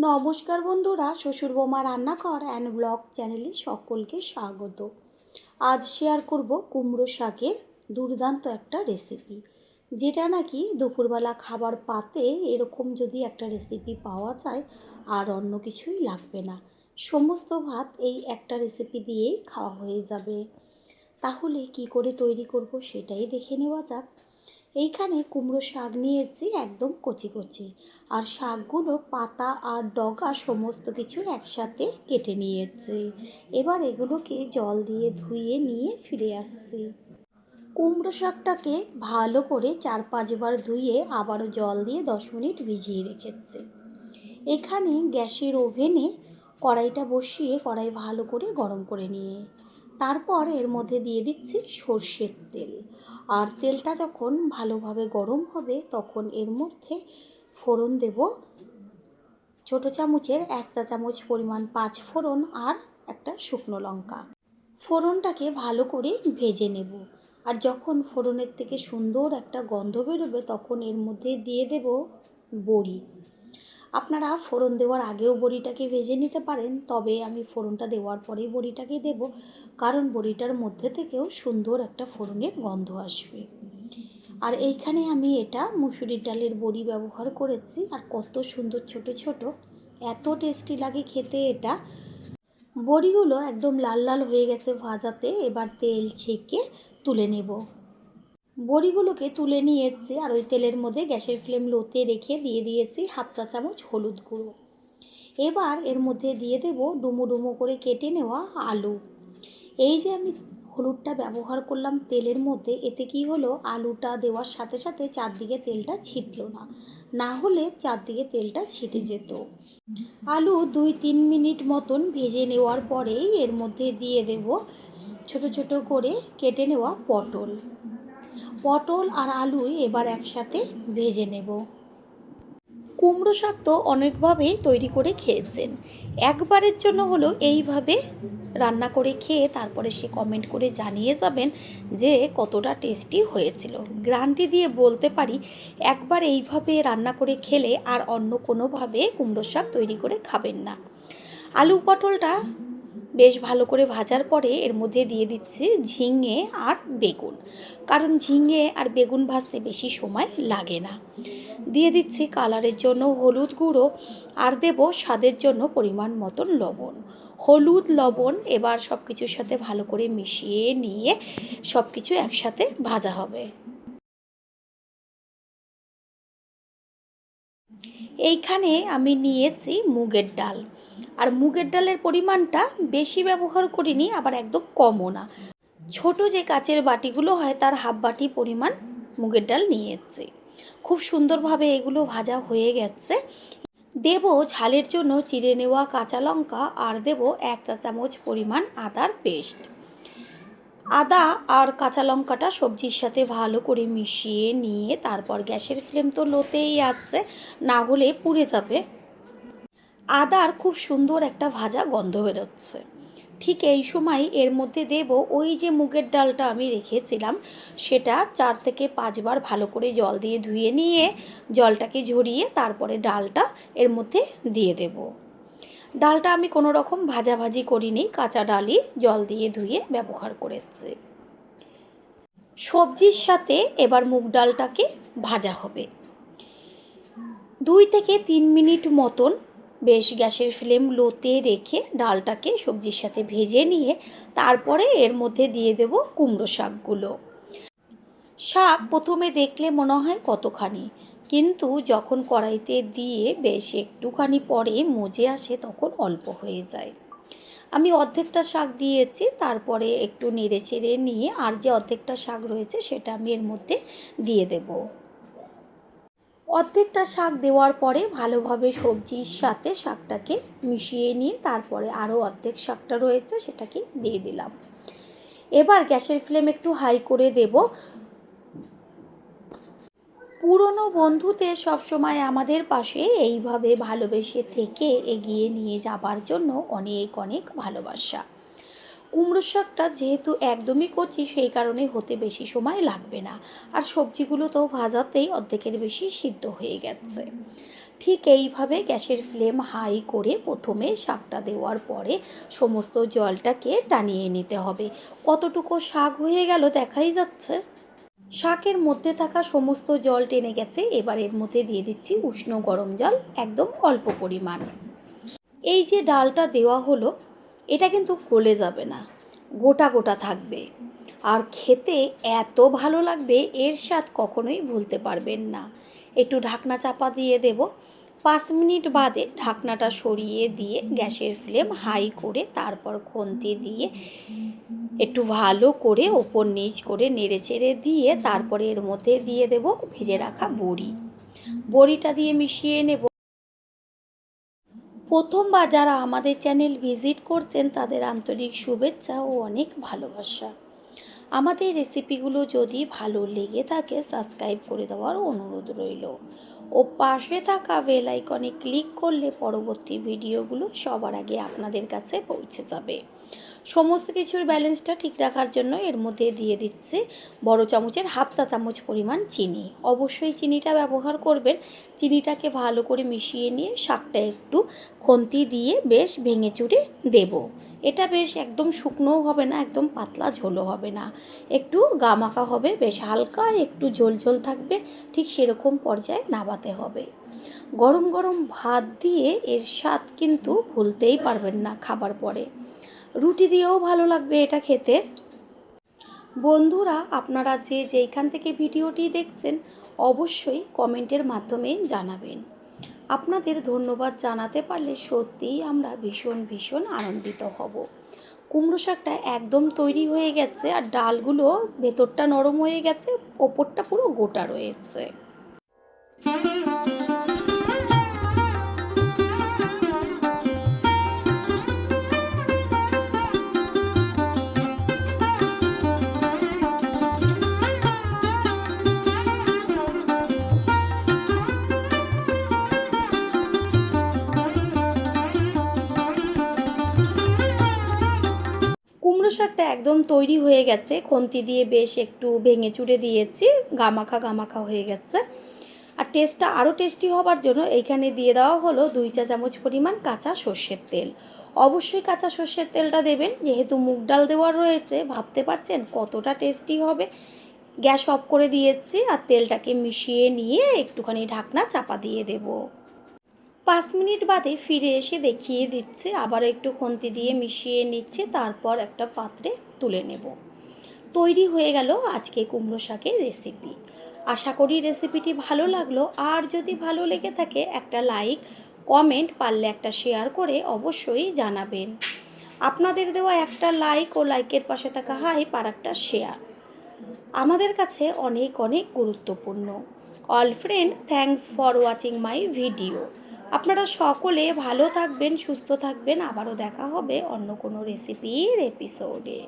নমস্কার বন্ধুরা, শ্বশুর বৌমা রান্নাঘর অ্যান্ড ব্লগ চ্যানেলে সকলকে স্বাগত। আজ শেয়ার করব কুমড়ো শাকের দুর্দান্ত একটা রেসিপি, যেটা নাকি দুপুরবেলা খাবার পাতে এরকম যদি একটা রেসিপি পাওয়া যায় আর অন্য কিছুই লাগবে না, সমস্ত ভাত এই একটা রেসিপি দিয়েই খাওয়া হয়ে যাবে। তাহলে কি করে তৈরি করব সেটাই দেখে নেওয়া যাক। এইখানে কুমড়ো শাক নিয়েছি একদম কচি কচি, আর শাকগুলোর পাতা আর ডগা সমস্ত কিছু একসাথে কেটে নিয়েছি। এবার এগুলোকে জল দিয়ে ধুয়ে নিয়ে ফিরে আসছি। কুমড়ো শাকটাকে ভালো করে 4-5 বার ধুয়ে আবারও জল দিয়ে 10 মিনিট ভিজিয়ে রেখেছি। এখানে গ্যাসের ওভেনে কড়াইটা বসিয়ে কড়াই ভালো করে গরম করে নিয়ে তারপর এর মধ্যে দিয়ে দিচ্ছি সর্ষের তেল। আর তেলটা যখন ভালোভাবে গরম হবে তখন এর মধ্যে ফোড়ন দেব। ছোটো চামচের 1 চা চামচ পরিমাণ 5 ফোড়ন আর একটা শুকনো লঙ্কা। ফোড়নটাকে ভালো করে ভেজে নেব। আর যখন ফোড়নের থেকে সুন্দর একটা গন্ধ বেরোবে তখন এর মধ্যে দিয়ে দেব বড়ি। আপনারা ফোড়ন দেওয়ার আগেও বড়িটাকে ভেজে নিতে পারেন, তবে আমি ফোড়নটা দেওয়ার পরেই বড়িটাকে দেব, কারণ বড়িটার মধ্যে থেকেও সুন্দর একটা ফোড়নের গন্ধ আসবে। আর এইখানে আমি এটা মুসুরির ডালের বড়ি ব্যবহার করেছি, আর কত সুন্দর ছোট ছোট, এত টেস্টি লাগে খেতে এটা। বড়িগুলো একদম লাল লাল হয়ে গেছে ভাজাতে, এবার তেল ছেঁকে তুলে নেব। বড়িগুলোকে তুলে নিয়েছি আর ওই তেলের মধ্যে গ্যাসের ফ্লেম লোতে রেখে দিয়ে দিয়েছি 1/2 চা চামচ হলুদ গুঁড়ো। এবার এর মধ্যে দিয়ে দেব ডুমো ডুমো করে কেটে নেওয়া আলু। এই যে আমি হলুদটা ব্যবহার করলাম তেলের মধ্যে, এতে কি হলো, আলুটা দেওয়ার সাথে সাথে চারদিকে তেলটা ছিটলো না, না হলে চারদিকে তেলটা ছিটে যেত। আলু 2-3 মিনিট মতন ভেজে নেওয়ার পরেই এর মধ্যে দিয়ে দেব ছোট ছোট করে কেটে নেওয়া পটল। পটল আর আলু এবার একসাথে ভেজে নেব। কুমড়ো শাক তো অনেকভাবেই তৈরি করে খেয়েছেন, একবারের জন্য হলো এইভাবে রান্না করে খেয়ে তারপরে সে কমেন্ট করে জানিয়ে যাবেন যে কতটা টেস্টি হয়েছিল। গ্যারান্টি দিয়ে বলতে পারি, একবার এইভাবে রান্না করে খেলে আর অন্য কোনোভাবে কুমড়ো শাক তৈরি করে খাবেন না। আলু পটলটা বেশ ভালো করে ভাজার পরে এর মধ্যে দিয়ে দিচ্ছি ঝিঙে আর বেগুন, কারণ ঝিঙে আর বেগুন ভাজতে বেশি সময় লাগে না। দিয়ে দিচ্ছি কালারের জন্য হলুদ গুঁড়ো, আর দেব স্বাদের জন্য পরিমাণ মতন লবণ। হলুদ লবণ এবার সব কিছুর সাথে ভালো করে মিশিয়ে নিয়ে সব কিছু একসাথে ভাজা হবে। এইখানে আমি নিয়েছি মুগের ডাল, আর মুগের ডালের পরিমাণটা বেশি ব্যবহার করিনি, আবার একদম কমও না। ছোট যে কাচের বাটিগুলো হয় তার হাফ বাটি পরিমাণ মুগের ডাল নিয়েছি। খুব সুন্দরভাবে এগুলো ভাজা হয়ে গেছে। দেব ঝালের জন্য চিড়ে নেওয়া কাঁচা লঙ্কা, আর দেব 1 চা চামচ পরিমাণ আদার পেস্ট। আদা আর কাঁচা লঙ্কাটা সবজির সাথে ভালো করে মিশিয়ে নিয়ে তারপর গ্যাসের ফ্লেম তো লোতেই আছে, না হলে পুড়ে যাবে। আদার খুব সুন্দর একটা ভাজা গন্ধ বেরোচ্ছে। ঠিক এই সময় এর মধ্যে দেব ওই যে মুগের ডালটা আমি রেখেছিলাম, সেটা 4-5 বার ভালো করে জল দিয়ে ধুয়ে নিয়ে জলটাকে ঝরিয়ে তারপরে ডালটা এর মধ্যে দিয়ে দেব। ডালটা আমি কোনো রকম ভাজাভাজি করিনি, কাঁচা ডালই জল দিয়ে ধুয়ে ব্যবহার করেছি। সবজির সাথে এবার মুগ ডালটাকে ভাজা হবে 2-3 মিনিট মতন। বেশ গ্যাসের ফ্লেম লোতে রেখে ডালটাকে সবজির সাথে ভেজে নিয়ে তারপরে এর মধ্যে দিয়ে দেব কুমড়ো শাকগুলো। শাক প্রথমে দেখলে মনে হয় কতখানি, কিন্তু যখন কড়াইতে দিয়ে বেশ একটুখানি পরে মজে আসে তখন অল্প হয়ে যায়। আমি অর্ধেকটা শাক দিয়েছি, তারপরে একটু নেড়ে চেড়ে নিয়ে আর যে অর্ধেকটা শাক রয়েছে সেটা আমি এর মধ্যে দিয়ে দেব। অর্ধেকটা শাক দেওয়ার পরে ভালোভাবে সবজির সাথে শাকটাকে মিশিয়ে নিয়ে তারপরে আরও অর্ধেক শাকটা রয়েছে সেটাকে দিয়ে দিলাম। এবার গ্যাসের ফ্লেম একটু হাই করে দেব। পুরনো বন্ধুদের সবসময় আমাদের পাশে এইভাবে ভালোবেসে থেকে এগিয়ে নিয়ে যাবার জন্য অনেক অনেক ভালোবাসা। কুমড়ো শাকটা যেহেতু একদমই কচি, সেই কারণে হতে বেশি সময় লাগবে না, আর সবজিগুলো তো ভাজাতেই অর্ধেকের বেশি সিদ্ধ হয়ে গেছে। ঠিক এইভাবে গ্যাসের ফ্লেম হাই করে প্রথমে শাকটা দেওয়ার পরে সমস্ত জলটাকে টানিয়ে নিতে হবে। কতটুকু শাক হয়ে গেল দেখাই যাচ্ছে। শাকের মধ্যে থাকা সমস্ত জল টেনে গেছে। এবার এর মধ্যে দিয়ে দিচ্ছি উষ্ণ গরম জল, একদম অল্প পরিমাণ। এই যে ডালটা দেওয়া হলো, এটা কিন্তু গলে যাবে না, গোটা গোটা থাকবে, আর খেতে এত ভালো লাগবে, এর স্বাদ কখনোই ভুলতে পারবেন না। একটু ঢাকনা চাপা দিয়ে দেব। 5 মিনিট বাদে ঢাকনাটা সরিয়ে দিয়ে গ্যাসের ফ্লেম হাই করে তারপর খুন্তি দিয়ে একটু ভালো করে ওপর নিচ করে নেড়েচেড়ে দিয়ে তারপরে এর মধ্যে দিয়ে দেব ভেজে রাখা বড়ি। বড়িটা দিয়ে মিশিয়ে নেব। প্রথমবার যারা আমাদের চ্যানেল ভিজিট করছেন তাদের আন্তরিক শুভেচ্ছা ও অনেক ভালোবাসা। আমাদের রেসিপিগুলো যদি ভালো লেগে থাকে সাবস্ক্রাইব করে দেওয়ার অনুরোধ রইল ও পাশে থাকা বেল আইকনে ক্লিক করলে পরবর্তী ভিডিওগুলো সবার আগে আপনাদের কাছে পৌঁছে যাবে। সমস্ত কিছুর ব্যালেন্সটা ঠিক রাখার জন্য এর মধ্যে দিয়ে দিচ্ছি বড় চামচের হাফ চা চামচ পরিমাণ চিনি। অবশ্যই চিনিটা ব্যবহার করবেন। চিনিটাকে ভালো করে মিশিয়ে নিয়ে শাকটা একটু খুন্তি দিয়ে বেশ ভেঙে চুরে দেব। এটা বেশ একদম শুকনোও হবে না, একদম পাতলা ঝোলও হবে না, একটু গামাখা হবে, বেশ হালকা একটু ঝোল ঝোল থাকবে, ঠিক সেরকম পর্যায়ে নামাতে হবে। গরম গরম ভাত দিয়ে এর স্বাদ কিন্তু ভুলতেই পারবেন না খাবার পরে। রুটি দিয়েও ভালো লাগবে এটা খেতে। বন্ধুরা, আপনারা যেইখান থেকে ভিডিওটি দেখছেন অবশ্যই কমেন্টের মাধ্যমে জানাবেন। আপনাদের ধন্যবাদ জানাতে পারলে সত্যিই আমরা ভীষণ ভীষণ আনন্দিত হব। কুমড়ো শাকটা একদম তৈরি হয়ে গেছে, আর ডালগুলো ভেতরটা নরম হয়ে গেছে, ওপরটা পুরো গোটা রয়েছে। কুমড়ো শাকটা একদম তৈরি হয়ে গেছে, খুন্তি দিয়ে বেশ একটু ভেঙে চুড়ে দিয়েছি, গামাখা গামাখা হয়ে গেছে। আর টেস্টটা আরও টেস্টি হবার জন্য এইখানে দিয়ে দেওয়া হলো 2 চা চামচ পরিমাণ কাঁচা সর্ষের তেল। অবশ্যই কাঁচা সর্ষের তেলটা দেবেন, যেহেতু মুগ ডাল দেওয়া রয়েছে। ভাবতে পারছেন কতটা টেস্টি হবে। গ্যাস অফ করে দিয়েছি আর তেলটাকে মিশিয়ে নিয়ে একটুখানি ঢাকনা চাপা দিয়ে দেব। 5 মিনিট বাদে ফিরে এসে দেখিয়ে দিচ্ছে, আবার একটু খুন্তি দিয়ে মিশিয়ে নিচ্ছে, তারপর একটা পাত্রে তুলে নেব। তৈরি হয়ে গেল আজকে কুমড়ো শাকের রেসিপি। আশা করি রেসিপিটি ভালো লাগলো, আর যদি ভালো লেগে থাকে একটা লাইক, কমেন্ট, পারলে একটা শেয়ার করে অবশ্যই জানাবেন। আপনাদের দেওয়া একটা লাইক ও লাইকের পাশে থাকা হাইপ আর একটা শেয়ার আমাদের কাছে অনেক অনেক গুরুত্বপূর্ণ। All friend, thanks for watching my video. আপনারা সকলে ভালো থাকবেন, সুস্থ থাকবেন। আবারও দেখা হবে অন্য কোনো রেসিপির এপিসোডে।